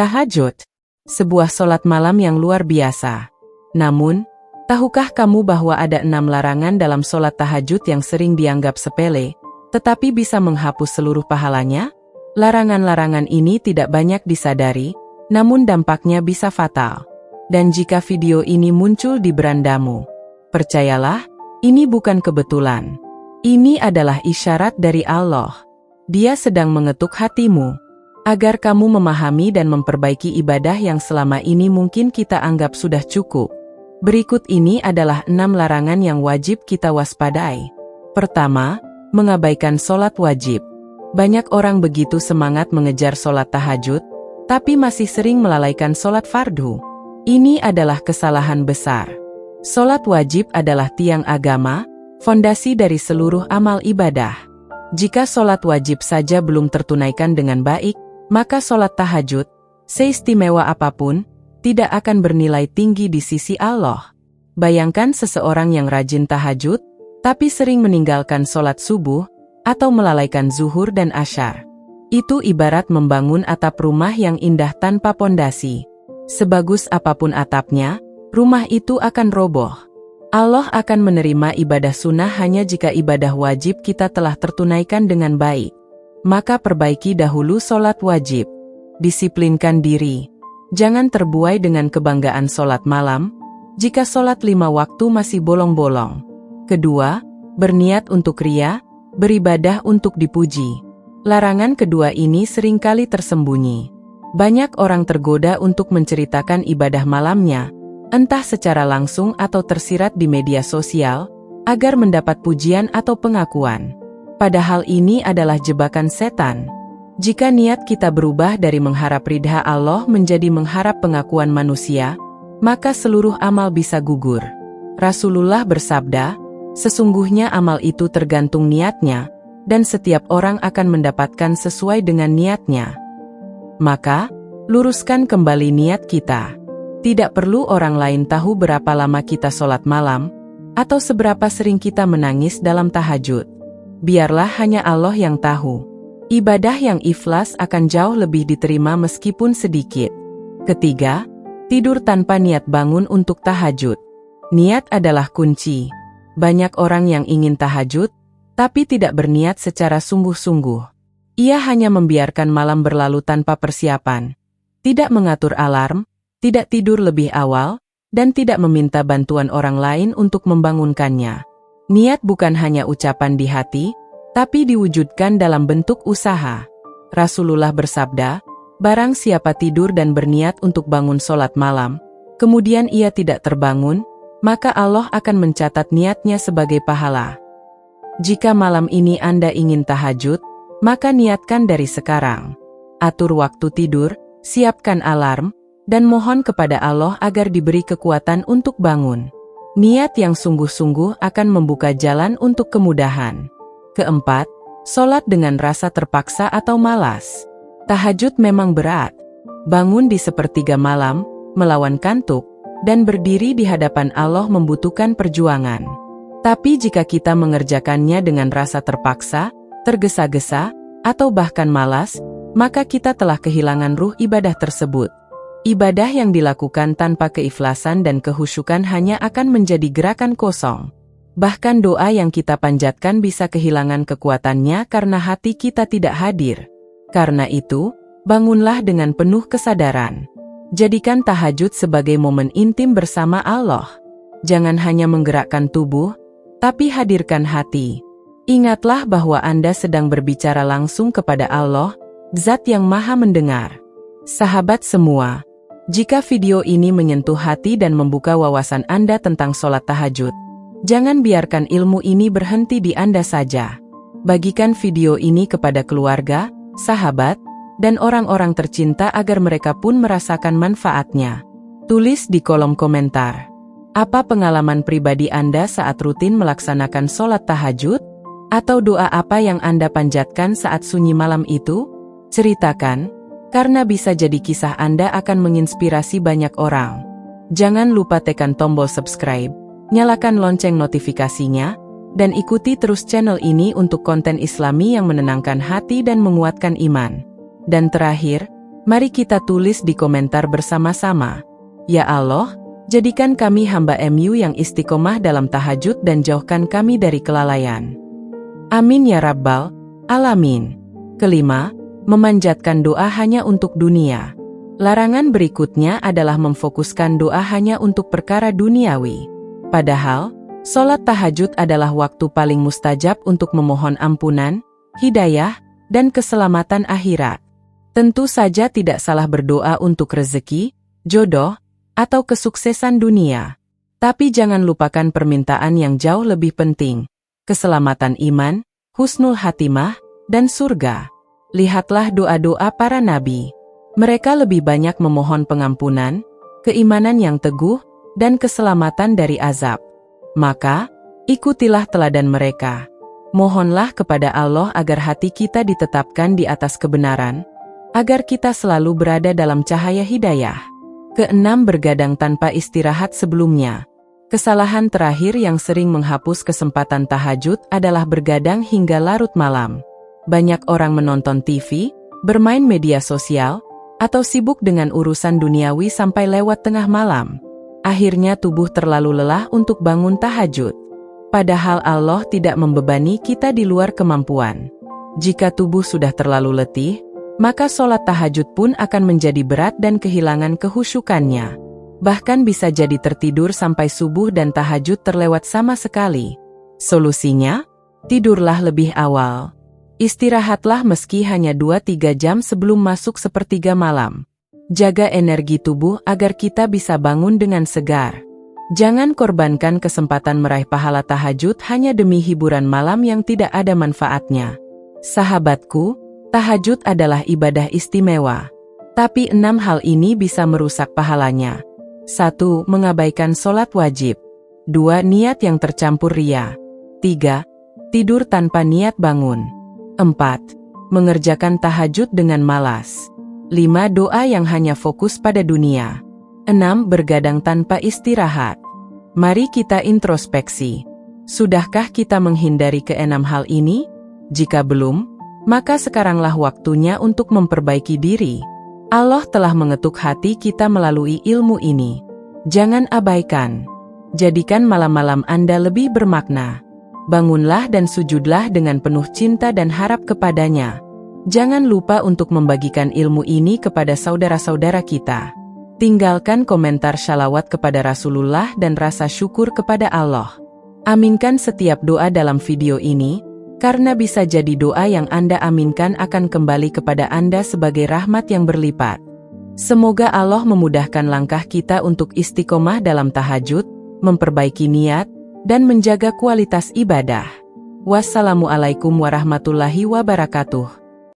Tahajud, sebuah sholat malam yang luar biasa. Namun, tahukah kamu bahwa ada 6 larangan dalam sholat tahajud yang sering dianggap sepele, tetapi bisa menghapus seluruh pahalanya? Larangan-larangan ini tidak banyak disadari, namun dampaknya bisa fatal. Dan jika video ini muncul di berandamu, percayalah, ini bukan kebetulan. Ini adalah isyarat dari Allah. Dia sedang mengetuk hatimu, agar kamu memahami dan memperbaiki ibadah yang selama ini mungkin kita anggap sudah cukup. Berikut ini adalah 6 larangan yang wajib kita waspadai. Pertama, mengabaikan sholat wajib. Banyak orang begitu semangat mengejar sholat tahajud, tapi masih sering melalaikan sholat fardu. Ini adalah kesalahan besar. Sholat wajib adalah tiang agama, fondasi dari seluruh amal ibadah. Jika sholat wajib saja belum tertunaikan dengan baik, maka sholat tahajud, seistimewa apapun, tidak akan bernilai tinggi di sisi Allah. Bayangkan seseorang yang rajin tahajud, tapi sering meninggalkan sholat subuh, atau melalaikan zuhur dan asyar. Itu ibarat membangun atap rumah yang indah tanpa pondasi. Sebagus apapun atapnya, rumah itu akan roboh. Allah akan menerima ibadah sunnah hanya jika ibadah wajib kita telah tertunaikan dengan baik. Maka perbaiki dahulu sholat wajib. Disiplinkan diri. Jangan terbuai dengan kebanggaan sholat malam, jika sholat 5 waktu masih bolong-bolong. Kedua, berniat untuk riya, beribadah untuk dipuji. Larangan kedua ini seringkali tersembunyi. Banyak orang tergoda untuk menceritakan ibadah malamnya, entah secara langsung atau tersirat di media sosial, agar mendapat pujian atau pengakuan. Padahal ini adalah jebakan setan. Jika niat kita berubah dari mengharap ridha Allah menjadi mengharap pengakuan manusia, maka seluruh amal bisa gugur. Rasulullah bersabda, sesungguhnya amal itu tergantung niatnya, dan setiap orang akan mendapatkan sesuai dengan niatnya. Maka, luruskan kembali niat kita. Tidak perlu orang lain tahu berapa lama kita sholat malam, atau seberapa sering kita menangis dalam tahajud. Biarlah hanya Allah yang tahu. Ibadah yang ikhlas akan jauh lebih diterima meskipun sedikit. Ketiga, tidur tanpa niat bangun untuk tahajud. Niat adalah kunci. Banyak orang yang ingin tahajud, tapi tidak berniat secara sungguh-sungguh. Ia hanya membiarkan malam berlalu tanpa persiapan. Tidak mengatur alarm, tidak tidur lebih awal, dan tidak meminta bantuan orang lain untuk membangunkannya. Niat bukan hanya ucapan di hati, tapi diwujudkan dalam bentuk usaha. Rasulullah bersabda, barang siapa tidur dan berniat untuk bangun sholat malam, kemudian ia tidak terbangun, maka Allah akan mencatat niatnya sebagai pahala. Jika malam ini Anda ingin tahajud, maka niatkan dari sekarang. Atur waktu tidur, siapkan alarm, dan mohon kepada Allah agar diberi kekuatan untuk bangun. Niat yang sungguh-sungguh akan membuka jalan untuk kemudahan. Keempat, sholat dengan rasa terpaksa atau malas. Tahajud memang berat. Bangun di sepertiga malam, melawan kantuk, dan berdiri di hadapan Allah membutuhkan perjuangan. Tapi jika kita mengerjakannya dengan rasa terpaksa, tergesa-gesa, atau bahkan malas, maka kita telah kehilangan ruh ibadah tersebut. Ibadah yang dilakukan tanpa keikhlasan dan kehusyukan hanya akan menjadi gerakan kosong. Bahkan doa yang kita panjatkan bisa kehilangan kekuatannya karena hati kita tidak hadir. Karena itu, bangunlah dengan penuh kesadaran. Jadikan tahajud sebagai momen intim bersama Allah. Jangan hanya menggerakkan tubuh, tapi hadirkan hati. Ingatlah bahwa Anda sedang berbicara langsung kepada Allah, Zat yang Maha Mendengar. Sahabat semua, jika video ini menyentuh hati dan membuka wawasan Anda tentang sholat tahajud, jangan biarkan ilmu ini berhenti di Anda saja. Bagikan video ini kepada keluarga, sahabat, dan orang-orang tercinta agar mereka pun merasakan manfaatnya. Tulis di kolom komentar. Apa pengalaman pribadi Anda saat rutin melaksanakan sholat tahajud? Atau doa apa yang Anda panjatkan saat sunyi malam itu? Ceritakan, karena bisa jadi kisah Anda akan menginspirasi banyak orang. Jangan lupa tekan tombol subscribe, nyalakan lonceng notifikasinya, dan ikuti terus channel ini untuk konten Islami yang menenangkan hati dan menguatkan iman. Dan terakhir, Mari kita tulis di komentar bersama-sama. Ya Allah, jadikan kami hamba MU yang istiqomah dalam tahajud dan jauhkan kami dari kelalaian. Amin ya Rabbal Alamin. Kelima, memanjatkan doa hanya untuk dunia. Larangan berikutnya adalah memfokuskan doa hanya untuk perkara duniawi. Padahal, sholat tahajud adalah waktu paling mustajab untuk memohon ampunan, hidayah, dan keselamatan akhirat. Tentu saja tidak salah berdoa untuk rezeki, jodoh, atau kesuksesan dunia. Tapi jangan lupakan permintaan yang jauh lebih penting, keselamatan iman, husnul hatimah, dan surga. Lihatlah doa-doa para nabi. Mereka lebih banyak memohon pengampunan, keimanan yang teguh, dan keselamatan dari azab. Maka, ikutilah teladan mereka. Mohonlah kepada Allah agar hati kita ditetapkan di atas kebenaran, agar kita selalu berada dalam cahaya hidayah. Keenam, bergadang tanpa istirahat sebelumnya. Kesalahan terakhir yang sering menghapus kesempatan tahajud adalah bergadang hingga larut malam. Banyak orang menonton TV, bermain media sosial, atau sibuk dengan urusan duniawi sampai lewat tengah malam. Akhirnya tubuh terlalu lelah untuk bangun tahajud. Padahal Allah tidak membebani kita di luar kemampuan. Jika tubuh sudah terlalu letih, maka sholat tahajud pun akan menjadi berat dan kehilangan kehusyukannya. Bahkan bisa jadi tertidur sampai subuh dan tahajud terlewat sama sekali. Solusinya, tidurlah lebih awal. Istirahatlah meski hanya 2-3 jam sebelum masuk sepertiga malam. Jaga energi tubuh agar kita bisa bangun dengan segar. Jangan korbankan kesempatan meraih pahala tahajud hanya demi hiburan malam yang tidak ada manfaatnya. Sahabatku, tahajud adalah ibadah istimewa. Tapi 6 hal ini bisa merusak pahalanya. 1. Mengabaikan sholat wajib. 2. Niat yang tercampur riya. 3. Tidur tanpa niat bangun. 4. Mengerjakan tahajud dengan malas. 5. Doa yang hanya fokus pada dunia. 6. Bergadang tanpa istirahat. Mari kita introspeksi. Sudahkah kita menghindari keenam hal ini? Jika belum, maka sekaranglah waktunya untuk memperbaiki diri. Allah telah mengetuk hati kita melalui ilmu ini. Jangan abaikan. Jadikan malam-malam Anda lebih bermakna. Bangunlah dan sujudlah dengan penuh cinta dan harap kepadanya. Jangan lupa untuk membagikan ilmu ini kepada saudara-saudara kita. Tinggalkan komentar shalawat kepada Rasulullah dan rasa syukur kepada Allah. Aminkan setiap doa dalam video ini, karena bisa jadi doa yang Anda aminkan akan kembali kepada Anda sebagai rahmat yang berlipat. Semoga Allah memudahkan langkah kita untuk istiqomah dalam tahajud, memperbaiki niat, dan menjaga kualitas ibadah. Wassalamualaikum warahmatullahi wabarakatuh.